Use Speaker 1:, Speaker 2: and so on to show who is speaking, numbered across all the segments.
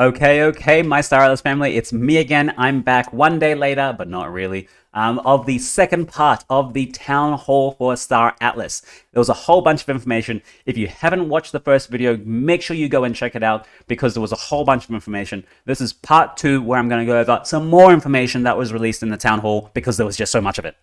Speaker 1: Okay, my Star Atlas family, it's me again. I'm back one day later, but not really, of the second part of the town hall for Star Atlas. There was a whole bunch of information. If you haven't watched the first video, make sure you go and check it out because there was a whole bunch of information. This is part two where I'm going to go over some more information that was released in the town hall because there was just so much of it.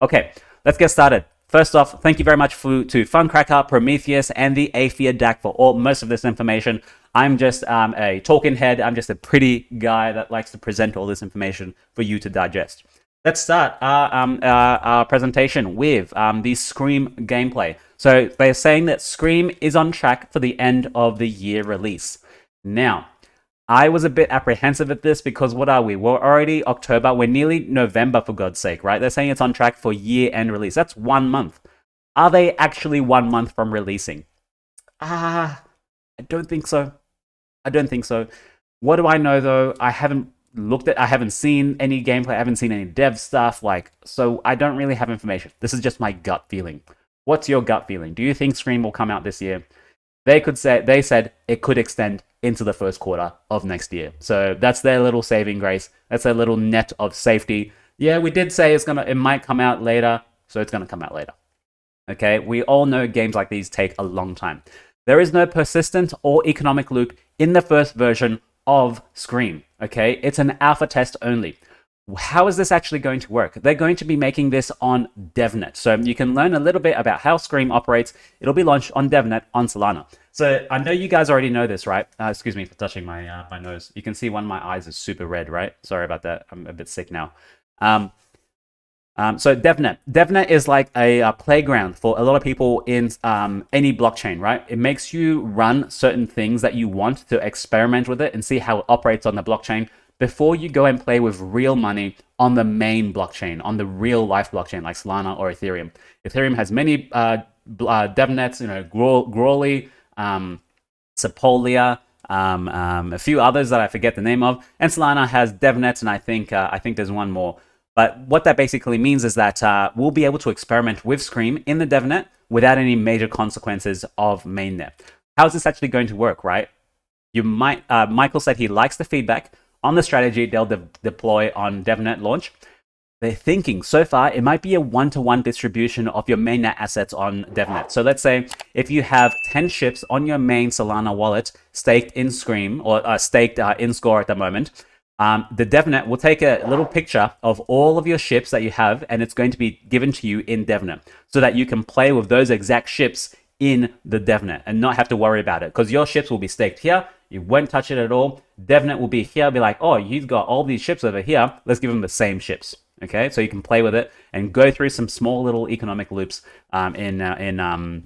Speaker 1: Okay, let's get started. First off, thank you very much to Funcracker, Prometheus, and the Aephian DAC for most of this information. I'm just a talking head. I'm just a pretty guy that likes to present all this information for you to digest. Let's start our presentation with the Scream gameplay. So they're saying that Scream is on track for the end of the year release. Now, I was a bit apprehensive at this because what are we? We're already October. We're nearly November, for God's sake, right? They're saying it's on track for year-end release. That's 1 month. Are they actually 1 month from releasing? I don't think so. I don't think so. What do I know, though? I haven't seen any gameplay. I haven't seen any dev stuff. So I don't really have information. This is just my gut feeling. What's your gut feeling? Do you think Scream will come out this year? They said it could extend into the first quarter of next year. So that's their little saving grace. That's their little net of safety. Yeah, we did say it might come out later, so it's gonna come out later. Okay, we all know games like these take a long time. There is no persistent or economic loop in the first version of Scream. Okay, it's an alpha test only. How is this actually going to work? They're going to be making this on DevNet. So you can learn a little bit about how Scream operates. It'll be launched on DevNet on Solana. So I know you guys already know this, right? Excuse me for touching my my nose. You can see one of my eyes is super red, right? Sorry about that. I'm a bit sick now. So DevNet is like a playground for a lot of people in any blockchain, right? It makes you run certain things that you want to experiment with it and see how it operates on the blockchain before you go and play with real money on the main blockchain, on the real life blockchain like Solana or Ethereum. Ethereum has many DevNets, Grawley, Sepolia, a few others that I forget the name of, and Solana has DevNets, and I think there's one more. But what that basically means is that we'll be able to experiment with Scream in the DevNet without any major consequences of mainnet. How is this actually going to work, right? Michael said he likes the feedback on the strategy they'll deploy on DevNet launch. They're thinking so far it might be a one-to-one distribution of your mainnet assets on DevNet. So let's say if you have 10 ships on your main Solana wallet staked in Scream or staked in Score at the moment, the DevNet will take a little picture of all of your ships that you have, and it's going to be given to you in DevNet so that you can play with those exact ships in the DevNet and not have to worry about it because your ships will be staked here. You won't touch it at all. DevNet will be here, be like, oh, you've got all these ships over here. Let's give them the same ships. Okay, so you can play with it and go through some small little economic loops in the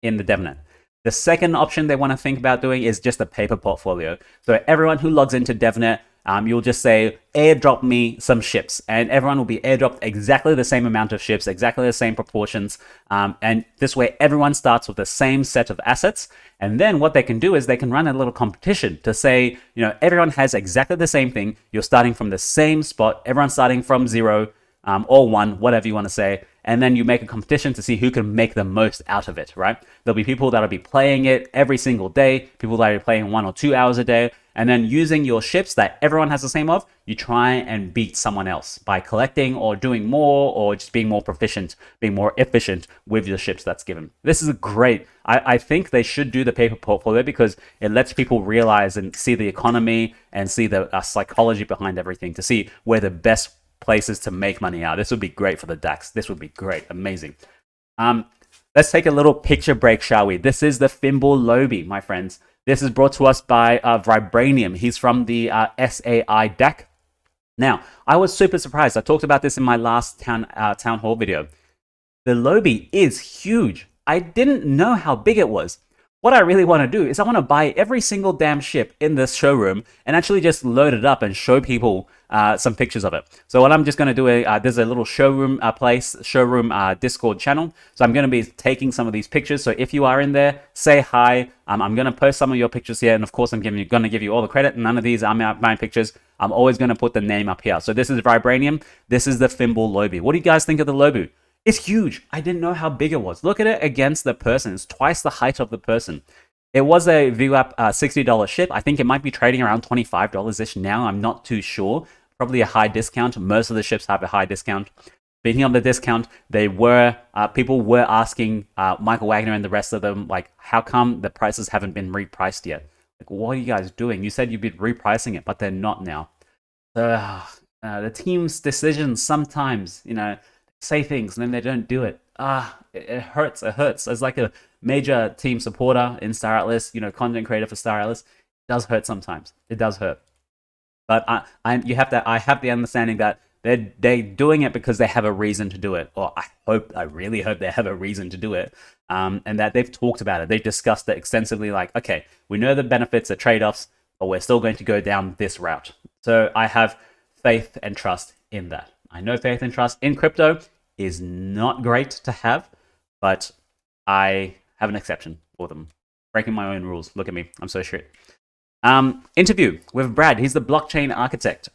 Speaker 1: DevNet. The second option they want to think about doing is just a paper portfolio. So everyone who logs into DevNet, you'll just say, airdrop me some ships, and everyone will be airdropped exactly the same amount of ships, exactly the same proportions, and this way everyone starts with the same set of assets. And then what they can do is they can run a little competition to say, everyone has exactly the same thing. You're starting from the same spot. Everyone's starting from 0 or 1, whatever you want to say. And then you make a competition to see who can make the most out of it, right? There'll be people that'll be playing it every single day, people that are playing 1 or 2 hours a day. And then using your ships that everyone has the same of, you try and beat someone else by collecting or doing more or just being more proficient, being more efficient with your ships that's given. This is great. I think they should do the paper portfolio because it lets people realize and see the economy and see the psychology behind everything to see where the best places to make money are. This would be great for the DAX. This would be great. Amazing. Let's take a little picture break, shall we? This is the Thimble Lobby, my friends. This is brought to us by Vibranium. He's from the SAI DAC. Now, I was super surprised. I talked about this in my last town hall video. The lobby is huge. I didn't know how big it was. What I really want to do is I want to buy every single damn ship in this showroom and actually just load it up and show people some pictures of it. So what I'm just going to do, there's a little showroom Discord channel. So I'm going to be taking some of these pictures. So if you are in there, say hi. I'm going to post some of your pictures here. And of course, I'm going to give you all the credit. None of these are my pictures. I'm always going to put the name up here. So this is Vibranium. This is the Thimble Lobby. What do you guys think of the Lobby? It's huge. I didn't know how big it was. Look at it against the person. It's twice the height of the person. It was a VWAP $60 ship. I think it might be trading around $25-ish now. I'm not too sure. Probably a high discount. Most of the ships have a high discount. Speaking of the discount, people were asking Michael Wagner and the rest of them, like, how come the prices haven't been repriced yet? Like, what are you guys doing? You said you'd be repricing it, but they're not now. So the team's decisions sometimes, say things and then they don't do it. It hurts. It hurts. As like a major team supporter in Star Atlas, content creator for Star Atlas, it does hurt sometimes. It does hurt. But I have the understanding that they're doing it because they have a reason to do it, or I really hope they have a reason to do it, and that they've talked about it. They've discussed it extensively. Like, okay, we know the benefits, the trade-offs, but we're still going to go down this route. So I have faith and trust in that. I know faith and trust in crypto is not great to have, but I have an exception for them. Breaking my own rules. Look at me. I'm so shit. Interview with Brad. He's the blockchain architect.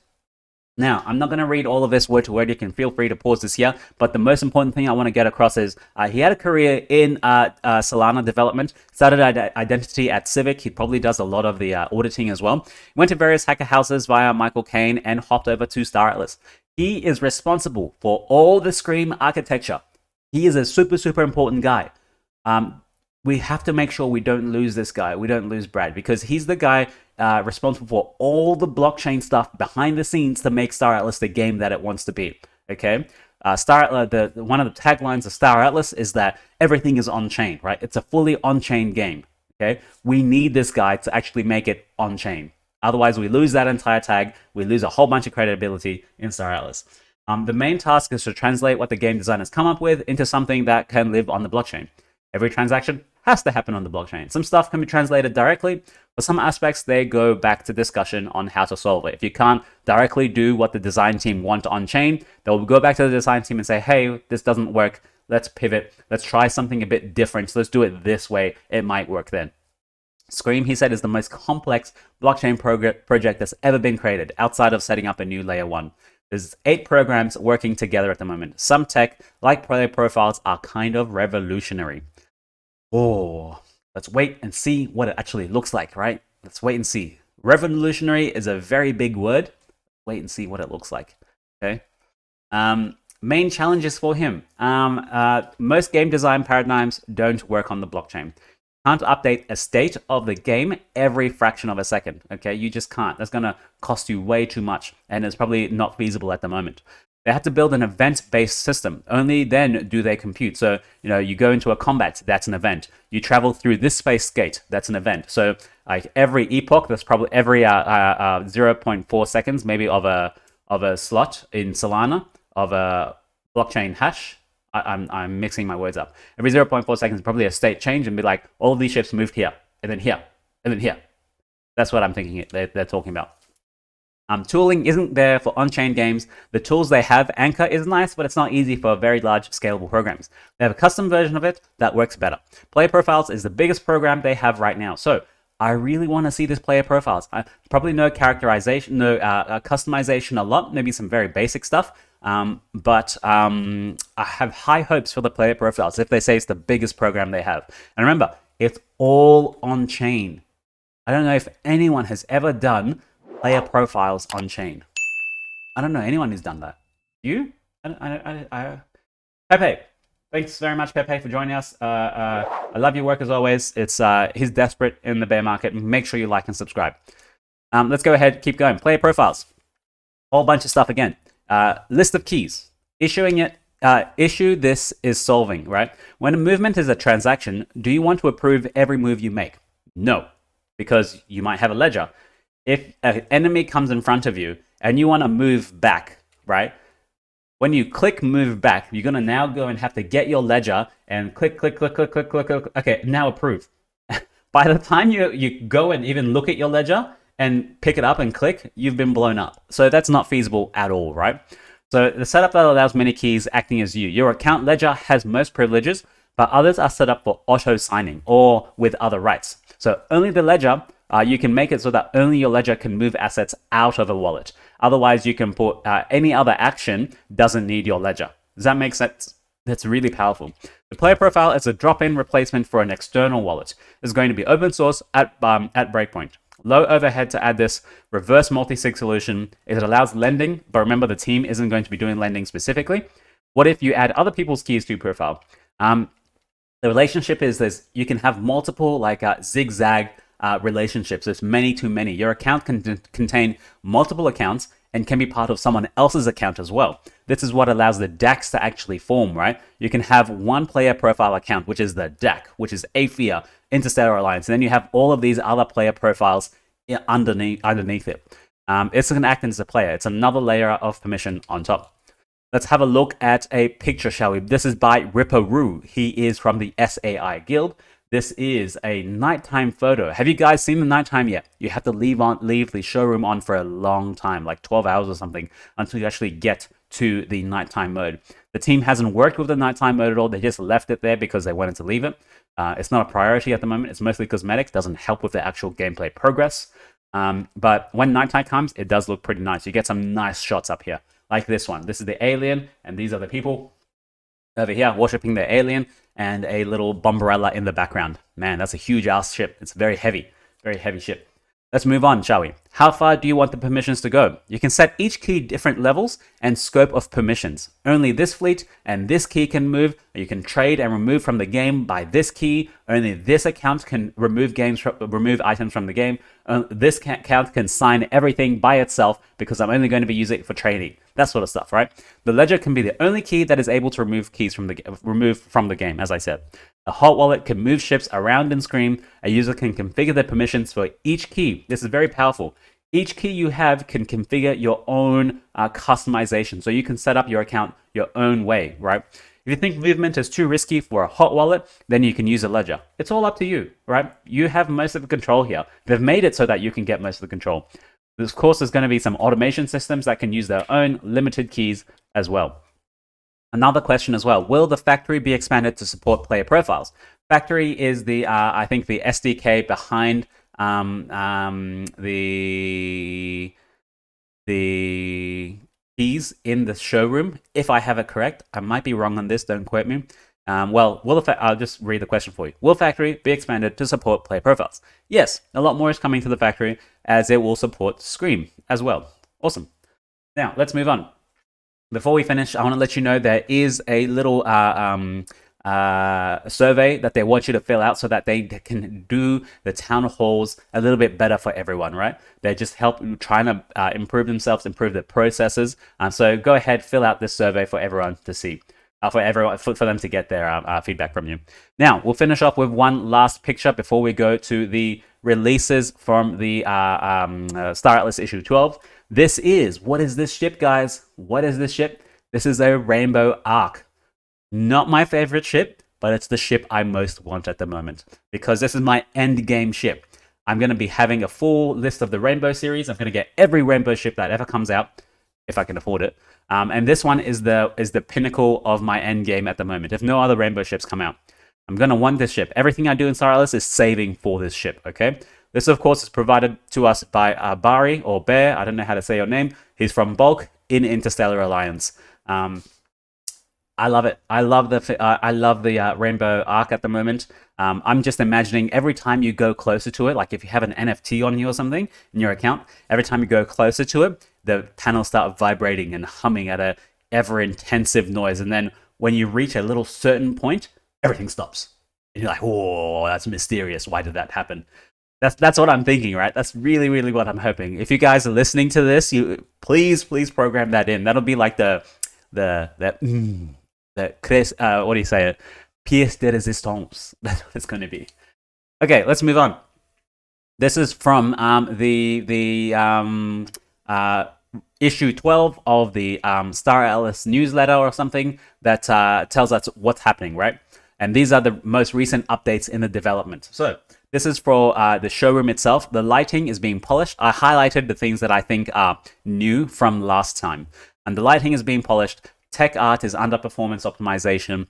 Speaker 1: Now, I'm not going to read all of this word to word. You can feel free to pause this here. But the most important thing I want to get across is he had a career in Solana development, started identity at Civic. He probably does a lot of the auditing as well. Went to various hacker houses via Michael Kane and hopped over to Star Atlas. He is responsible for all the Scream architecture. He is a super, super important guy. We have to make sure we don't lose this guy. We don't lose Brad, because he's the guy responsible for all the blockchain stuff behind the scenes to make Star Atlas the game that it wants to be. Okay, one of the taglines of Star Atlas is that everything is on chain. Right, it's a fully on chain game. Okay, we need this guy to actually make it on chain. Otherwise, we lose that entire tag. We lose a whole bunch of credibility in Star Atlas. The main task is to translate what the game designers come up with into something that can live on the blockchain. Every transaction has to happen on the blockchain. Some stuff can be translated directly, but some aspects, they go back to discussion on how to solve it. If you can't directly do what the design team want on chain, they'll go back to the design team and say, hey, this doesn't work. Let's pivot. Let's try something a bit different. So let's do it this way. It might work then. Scream, he said, is the most complex blockchain project that's ever been created outside of setting up a new layer 1. There's 8 programs working together at the moment. Some tech, like player profiles, are kind of revolutionary. Oh, let's wait and see what it actually looks like, right? Let's wait and see. Revolutionary is a very big word. Wait and see what it looks like. Okay. Main challenges for him. Most game design paradigms don't work on the blockchain. Can't update a state of the game every fraction of a second. Okay, you just can't. That's going to cost you way too much, and it's probably not feasible at the moment. They had to build an event-based system. Only then do they compute. So, you go into a combat, that's an event. You travel through this space gate, that's an event. So, like every epoch, that's probably every 0.4 seconds, maybe of a slot in Solana of a blockchain hash. I'm mixing my words up. Every 0.4 seconds, probably a state change, and be like, all of these ships moved here, and then here, and then here. That's what I'm thinking they're talking about. Tooling isn't there for on-chain games. The tools they have, Anchor, is nice, but it's not easy for very large scalable programs. They have a custom version of it that works better. Player Profiles is the biggest program they have right now. So I really want to see this Player Profiles. Probably no characterization, no customization a lot, maybe some very basic stuff. But I have high hopes for the Player Profiles if they say it's the biggest program they have. And remember, it's all on-chain. I don't know if anyone has ever done player profiles on chain. I don't know anyone who's done that. You? Pepe. Thanks very much, Pepe, for joining us. I love your work as always. He's desperate in the bear market. Make sure you like and subscribe. Let's go ahead, keep going. Player profiles. Whole bunch of stuff again. List of keys. Issuing it. Issue this is solving, right? When a movement is a transaction, do you want to approve every move you make? No, because you might have a ledger. If an enemy comes in front of you and you want to move back, right? When you click move back, you're going to now go and have to get your ledger and click. Okay, now approve. By the time you go and even look at your ledger and pick it up and click, you've been blown up. So that's not feasible at all, right? So the setup that allows many keys acting as you. Your account ledger has most privileges, but others are set up for auto signing or with other rights. So only the ledger, you can make it so that only your ledger can move assets out of a wallet. Otherwise, you can put any other action doesn't need your ledger. Does that make sense? That's really powerful. The player profile is a drop-in replacement for an external wallet. It's going to be open source at Breakpoint. Low overhead to add this reverse multi-sig solution. It allows lending, but remember the team isn't going to be doing lending specifically. What if you add other people's keys to your profile? The relationship is this: you can have multiple zigzag relationships. There's many to many. Your account can contain multiple accounts and can be part of someone else's account as well. This is what allows the DACs to actually form, right? You can have one player profile account, which is the DAC, which is Aephian, Interstellar Alliance, and then you have all of these other player profiles underneath it. It's going to act as a player. It's another layer of permission on top. Let's have a look at a picture, shall we? This is by Ripperoo. He is from the SAI Guild. This is a nighttime photo. Have you guys seen the nighttime yet? You have to leave the showroom on for a long time, like 12 hours or something, until you actually get to the nighttime mode. The team hasn't worked with the nighttime mode at all. They just left it there because they wanted to leave it. It's not a priority at the moment. It's mostly cosmetics. Doesn't help with the actual gameplay progress. But when nighttime comes, it does look pretty nice. You get some nice shots up here, like this one. This is the alien, and these are the people over here worshipping their alien, and a little bombarella in the background. Man, that's a huge ass ship. It's a very heavy ship. Let's move on, shall we? How far do you want the permissions to go? You can set each key different levels and scope of permissions. Only this fleet and this key can move. You can trade and remove from the game by this key. Only this account can remove items from the game. This account can sign everything by itself because I'm only going to be using it for trading. That sort of stuff, right? The ledger can be the only key that is able to remove keys from the game, as I said. A hot wallet can move ships around in Scream. A user can configure their permissions for each key. This is very powerful. Each key you have can configure your own customization. So you can set up your account your own way, right? If you think movement is too risky for a hot wallet, then you can use a ledger. It's all up to you, right? You have most of the control here. They've made it so that you can get most of the control. Of course, there's going to be some automation systems that can use their own limited keys as well. Another question as well: will the factory be expanded to support player profiles? Factory is the I think the SDK behind the keys in the showroom. If I have it correct, I might be wrong on this. Don't quote me. I'll just read the question for you. Will Factory be expanded to support player profiles? Yes, a lot more is coming to the Factory, as it will support Scream as well. Awesome. Now, let's move on. Before we finish, I want to let you know there is a little survey that they want you to fill out so that they can do the town halls a little bit better for everyone, right? They just trying to improve themselves, improve their processes. So go ahead, fill out this survey for everyone to see. For them to get their feedback from you. Now, we'll finish off with one last picture before we go to the releases from the Star Atlas issue 12. What is this ship, guys? What is this ship? This is a Rainbow Ark. Not my favorite ship, but it's the ship I most want at the moment because this is my end game ship. I'm going to be having a full list of the Rainbow series. I'm going to get every Rainbow ship that ever comes out, if I can afford it. And this one is the pinnacle of my end game at the moment. If no other Rainbow ships come out, I'm going to want this ship. Everything I do in Star Atlas is saving for this ship, okay? This, of course, is provided to us by Bari, or Bear. I don't know how to say your name. He's from Bulk in Interstellar Alliance. I love it. I love the Rainbow Ark at the moment. I'm just imagining every time you go closer to it, like if you have an NFT on you or something in your account, every time you go closer to it, the panels start vibrating and humming at a ever-intensive noise. And then when you reach a little certain point, everything stops. And you're like, oh, that's mysterious. Why did that happen? That's what I'm thinking, right? That's really, really what I'm hoping. If you guys are listening to this, you please program that in. That'll be like what do you say it? Pièce de résistance. That's what it's going to be. Okay, let's move on. This is from the issue 12 of the Star Atlas newsletter or something that tells us what's happening, right? And these are the most recent updates in the development. So this is for the showroom itself. The lighting is being polished. I highlighted the things that I think are new from last time. And the lighting is being polished. Tech art is under performance optimization.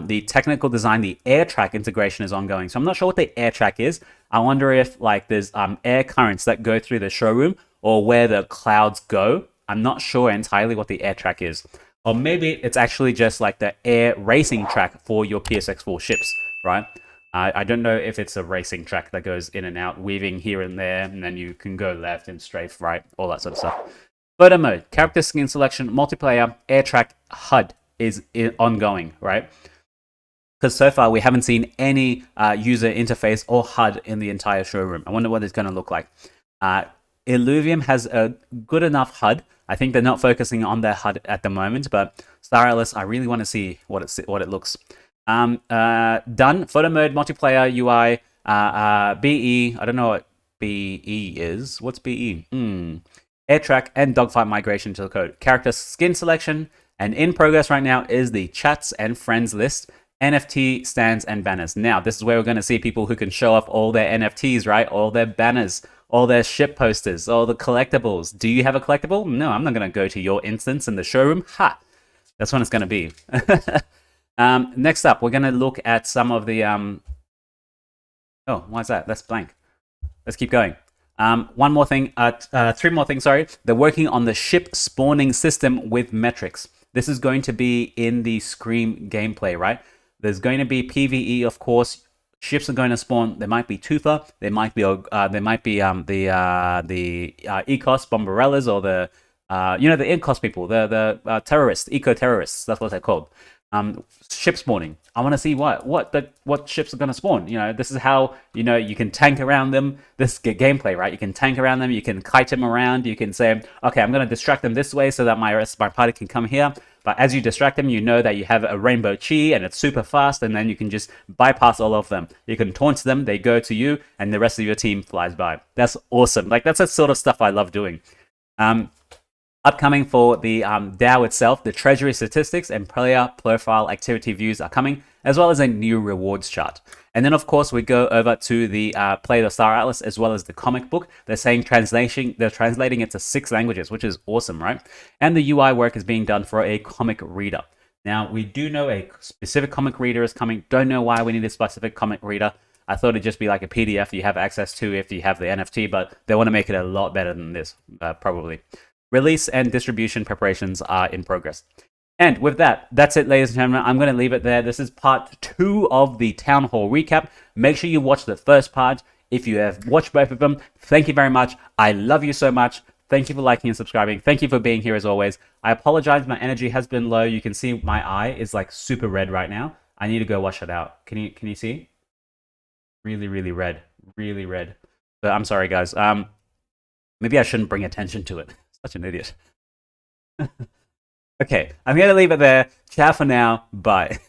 Speaker 1: The technical design, the air track integration is ongoing. So I'm not sure what the air track is. I wonder if there's air currents that go through the showroom or where the clouds go. I'm not sure entirely what the air track is. Or maybe it's actually just like the air racing track for your PSX4 ships, right? I don't know if it's a racing track that goes in and out, weaving here and there, and then you can go left and strafe right, all that sort of stuff. Photo mode, character skin selection, multiplayer, air track, HUD is ongoing, right? Because so far we haven't seen any user interface or HUD in the entire showroom. I wonder what it's going to look like. Illuvium has a good enough HUD. I think they're not focusing on their HUD at the moment, but Star Atlas, I really want to see what it looks. Done. Photo mode, multiplayer, UI, BE. I don't know what BE is. What's BE? Air track and dogfight migration to the code. Character skin selection, and in progress right now is the chats and friends list. NFT stands and banners. Now, this is where we're going to see people who can show off all their NFTs, right? All their banners, all their ship posters, all the collectibles. Do you have a collectible? No, I'm not going to go to your instance in the showroom. Ha! That's when it's going to be. Next up, we're going to look at some of the... Oh, why is that? That's blank. Let's keep going. One more thing, three more things, sorry. They're working on the ship spawning system with metrics. This is going to be in the Scream gameplay, right? There's going to be PvE, of course. Ships are going to spawn. There might be Toother. There might be the Ecos Bombarellas, or the the Incos people, the terrorists, eco-terrorists. That's what they're called. Ship spawning. I want to see what ships are going to spawn. This is how you can tank around them. This is gameplay, right? You can tank around them. You can kite them around. You can say, okay, I'm going to distract them this way so that my rest of my party can come here. But as you distract them, you know that you have a rainbow chi and it's super fast, and then you can just bypass all of them. You can taunt them, they go to you, and the rest of your team flies by. That's awesome. Like, that's the sort of stuff I love doing. Upcoming for the DAO itself, the treasury statistics and player profile activity views are coming, as well as a new rewards chart. And then, of course, we go over to the Play the Star Atlas, as well as the comic book. They're saying they're translating it to 6 languages, which is awesome, right? And the UI work is being done for a comic reader. Now, we do know a specific comic reader is coming. Don't know why we need a specific comic reader. I thought it'd just be like a PDF you have access to if you have the NFT, but they want to make it a lot better than this, probably. Release and distribution preparations are in progress. And with that, that's it, ladies and gentlemen. I'm going to leave it there. This is part 2 of the Town Hall recap. Make sure you watch the first part. If you have watched both of them, thank you very much. I love you so much. Thank you for liking and subscribing. Thank you for being here as always. I apologize. My energy has been low. You can see my eye is like super red right now. I need to go wash it out. Can you see? Really, really red. Really red. But I'm sorry, guys. Maybe I shouldn't bring attention to it. Such an idiot. Okay, I'm going to leave it there. Ciao for now. Bye.